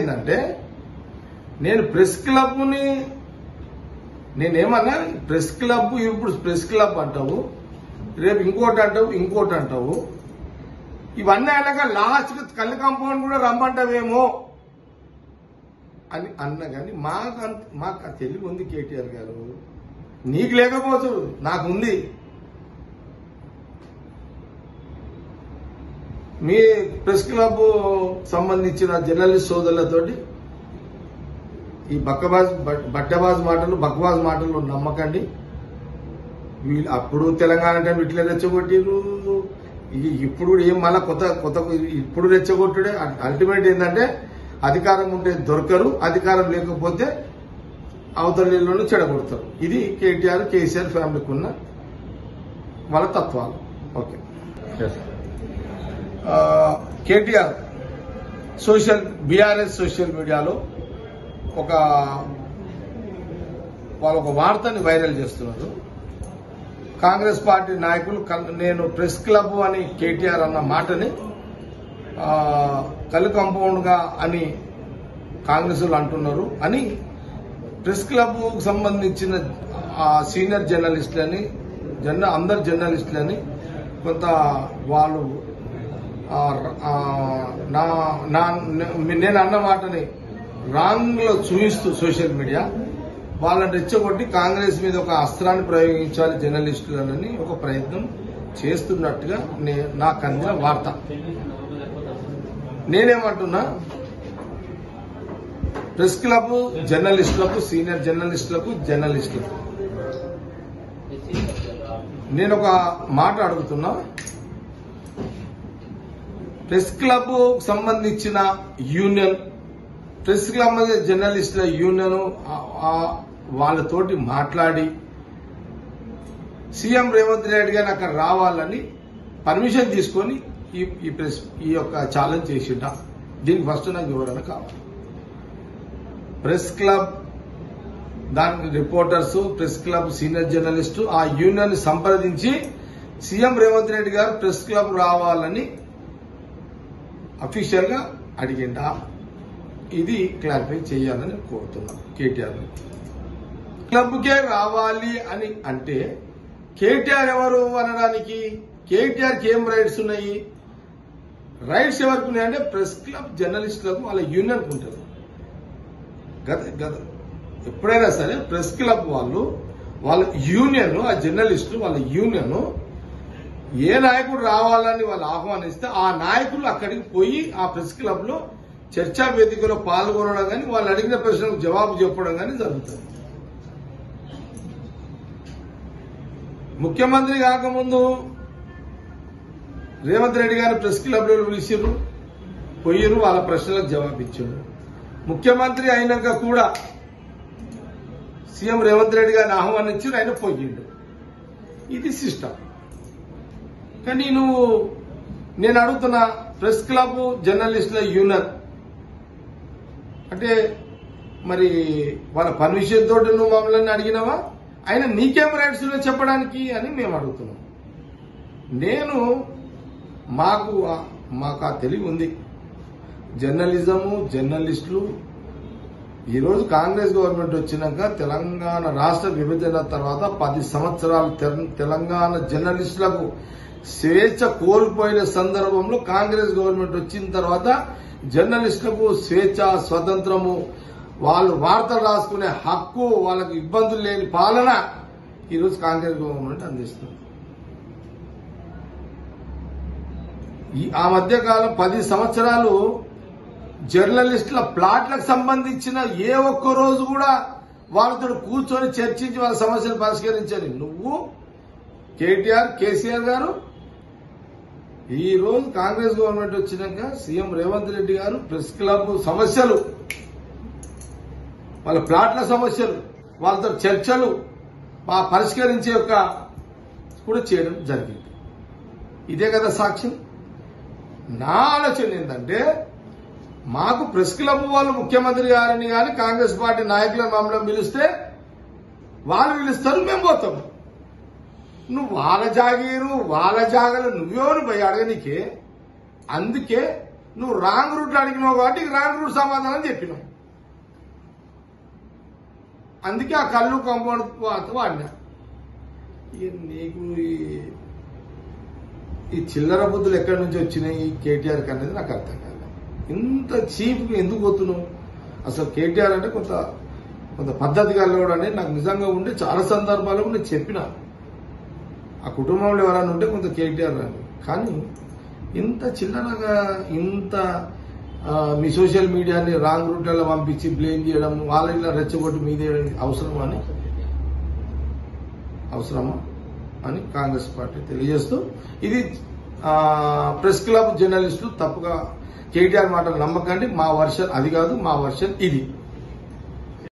ఏంటంటే నేను ప్రెస్ క్లబ్ని నేనేమన్నా ప్రెస్ క్లబ్ ఇప్పుడు ప్రెస్ క్లబ్ అంటావు, రేపు ఇంకోటి అంటావు. ఇవన్నీ అయినాక లాస్ట్ కళ్ళు కాంపౌండ్ కూడా రమ్మంటావేమో అని అన్నా కానీ మాకు తెలివి ఉంది కేటీఆర్ గారు. నీకు లేకపోవచ్చు, నాకుంది. మీ ప్రెస్ క్లబ్ సంబంధించిన జర్నలిస్ట్ సోదరులతోటి ఈ బట్టబాజ్ మాటలు నమ్మకండి. వీళ్ళు అప్పుడు తెలంగాణ టైం ఇట్లా రెచ్చగొట్టిరు, ఇప్పుడు ఏం మళ్ళా కొత్త ఇప్పుడు రెచ్చగొట్టుడే. అల్టిమేట్ ఏంటంటే అధికారం ఉంటే దొరకరు, అధికారం లేకపోతే అవతలిలోనూ చెడగొడతారు. ఇది కేటీఆర్ కేసీఆర్ ఫ్యామిలీకి ఉన్న వాళ్ళ తత్వాలు. ఓకే, కేటీఆర్ బీఆర్ఎస్ సోషల్ మీడియాలో వాళ్ళు ఒక వార్తని వైరల్ చేస్తున్నారు. కాంగ్రెస్ పార్టీ నాయకులు నేను ప్రెస్ క్లబ్ అని కేటీఆర్ అన్న మాటని కళ్ళు కాంపౌండ్ గా అని కాంగ్రెస్ అంటున్నారు అని ప్రెస్ క్లబ్ సంబంధించిన సీనియర్ జర్నలిస్టులని అందరు జర్నలిస్టులని కొంత వాళ్ళు నేను అన్న మాటని రాంగ్ లో చూపిస్తూ సోషల్ మీడియా వాళ్ళని రెచ్చగొట్టి కాంగ్రెస్ మీద ఒక అస్త్రాన్ని ప్రయోగించాలి జర్నలిస్టులని ఒక ప్రయత్నం చేస్తున్నట్టుగా నాకు అందిన వార్త. నేనేమంటున్నా, ప్రెస్ క్లబ్ జర్నలిస్టులకు, సీనియర్ జర్నలిస్టులకు నేను ఒక మాట అడుగుతున్నా. ప్రెస్ క్లబ్ సంబంధించిన యూనియన్, ప్రెస్ క్లబ్ జర్నలిస్టుల యూనియన్ వాళ్ళతోటి మాట్లాడి సీఎం రేవంత్ రెడ్డి గారిని అక్కడ రావాలని పర్మిషన్ తీసుకొని ఈ యొక్క ఛాలెంజ్ చేసిండా? దీనికి ఫస్ట్ నాకు వివరణ కావాలి. ప్రెస్ క్లబ్ దానికి reporters, press club senior journalist ఆ యూనియన్ సంప్రదించి సీఎం రేవంత్ రెడ్డి గారు ప్రెస్ క్లబ్ రావాలని అఫీషియల్ గా అడిగిండా? ఇది క్లారిఫై చేయాలని కోరుతున్నాను కేటీఆర్. క్లబ్కే రావాలి అని అంటే కేటీఆర్ ఎవరు అనడానికి? కేటీఆర్కి ఏం రైట్స్ ఉన్నాయి? రైట్స్ ఎవరికి ఉన్నాయంటే ప్రెస్ క్లబ్ జర్నలిస్టులకు వాళ్ళ యూనియన్ ఉంటుంది. ఎప్పుడైనా సరే ప్రెస్ క్లబ్ వాళ్ళ యూనియన్, ఆ జర్నలిస్టులు వాళ్ళ యూనియన్ ఏ నాయకుడు రావాలని వాళ్ళు ఆహ్వానిస్తే ఆ నాయకులు అక్కడికి పోయి ఆ ప్రెస్ క్లబ్ లో చర్చా వేదికలో పాల్గొనడం కానీ వాళ్ళు అడిగిన ప్రశ్నలకు జవాబు చెప్పడం కానీ జరుగుతుంది. ముఖ్యమంత్రి కాకముందు రేవంత్ రెడ్డి గారు ప్రెస్ క్లబ్ లో పిలిచిర్రు, పోయిర్రు, వాళ్ళ ప్రశ్నలకు జవాబిచ్చారు. ముఖ్యమంత్రి అయినాక కూడా సీఎం రేవంత్ రెడ్డి గారిని ఆహ్వానించారు, ఆయన పోయిండు. ఇది సిస్టమ్. కానీ నేను అడుగుతున్నా, ప్రెస్ క్లబ్ జర్నలిస్టుల యూనియన్ అంటే మరి వాళ్ళ పర్మిషన్ తోటి నువ్వు మమ్మల్ని అడిగినావా? ఆయన నీకేం రైట్స్ చెప్పడానికి అని మేము అడుగుతున్నాం. మాకు ఆ తెలివి ఉంది. జర్నలిజము, జర్నలిస్టులు ఈరోజు కాంగ్రెస్ గవర్నమెంట్ వచ్చినాక తెలంగాణ రాష్ట్ర విభజన తర్వాత 10 సంవత్సరాలు తెలంగాణ జర్నలిస్టులకు స్వేచ్ఛ కోల్పోయిన సందర్భంలో కాంగ్రెస్ గవర్నమెంట్ వచ్చిన తర్వాత జర్నలిస్టులకు స్వేచ్ఛ, స్వతంత్రము, వాళ్ళు వార్తలు రాసుకునే హక్కు, వాళ్ళకు ఇబ్బందులు లేని పాలన ఈరోజు కాంగ్రెస్ గవర్నమెంట్ అందిస్తుంది. ఆ మధ్యకాలం 10 సంవత్సరాలు జర్నలిస్టుల ప్లాట్లకు సంబంధించిన ఏ ఒక్క రోజు కూడా వాళ్ళతో కూర్చొని చర్చించి వాళ్ళ సమస్యలు పరిష్కరించని నువ్వు కేటీఆర్, కేసీఆర్ గారు. ఈ రోజు కాంగ్రెస్ గవర్నమెంట్ వచ్చినాక సీఎం రేవంత్ రెడ్డి గారు ప్రెస్ క్లబ్ సమస్యలు, వాళ్ళ ప్లాట్ల సమస్యలు, వాళ్ళతో చర్చలు పరిష్కరించే కూడా చేయడం జరిగింది. ఇదే కదా సాక్ష్యం. నా ఆలోచన ఏంటంటే, మాకు ప్రెస్ క్లబ్ వాళ్ళు ముఖ్యమంత్రి గారిని కానీ కాంగ్రెస్ పార్టీ నాయకులను మమ్మల్ని పిలిస్తే వాళ్ళు పిలుస్తారు, మేము పోతాము. నువ్వు వాళ్ళ జాగీరు, వాళ్ళ జాగలు నువ్వెవరు పోయి అడగనికే. అందుకే నువ్వు రాంగ్ రూట్లో అడిగినావు కాబట్టి రాంగ్ రూట్ సమాధానం చెప్పినావు. అందుకే ఆ కళ్ళు కాంపౌండ్ వాడినా. నీకు ఈ చిల్లర బుద్ధులు ఎక్కడి నుంచి వచ్చినాయి ఈ కేటీఆర్కి అనేది నాకు అర్థం కాదు. ఇంత చీప్గా ఎందుకు పోతున్నావు? అసలు కేటీఆర్ అంటే కొంత పద్ధతి కలవడం అనేది నాకు నిజంగా ఉండే చాలా సందర్భాల్లో నేను చెప్పిన ఆ కుటుంబంలో ఎవరైనా ఉంటే కొంత కేటీఆర్ అని. కానీ ఇంత చిల్లరగా ఇంత మీ సోషల్ మీడియాని రాంగ్ రూట్లలో పంపించి బ్లేమ్ చేయడం, వాళ్ళ ఇలా రెచ్చగొట్టి మీదే అవసరమా అని కాంగ్రెస్ పార్టీ తెలియజేస్తూ, ఇది ప్రెస్ క్లబ్ జర్నలిస్టులు తప్పుగా కేటీఆర్ మాటలు నమ్మకండి, మా వర్షన్ అది కాదు, మా వర్షన్ ఇది.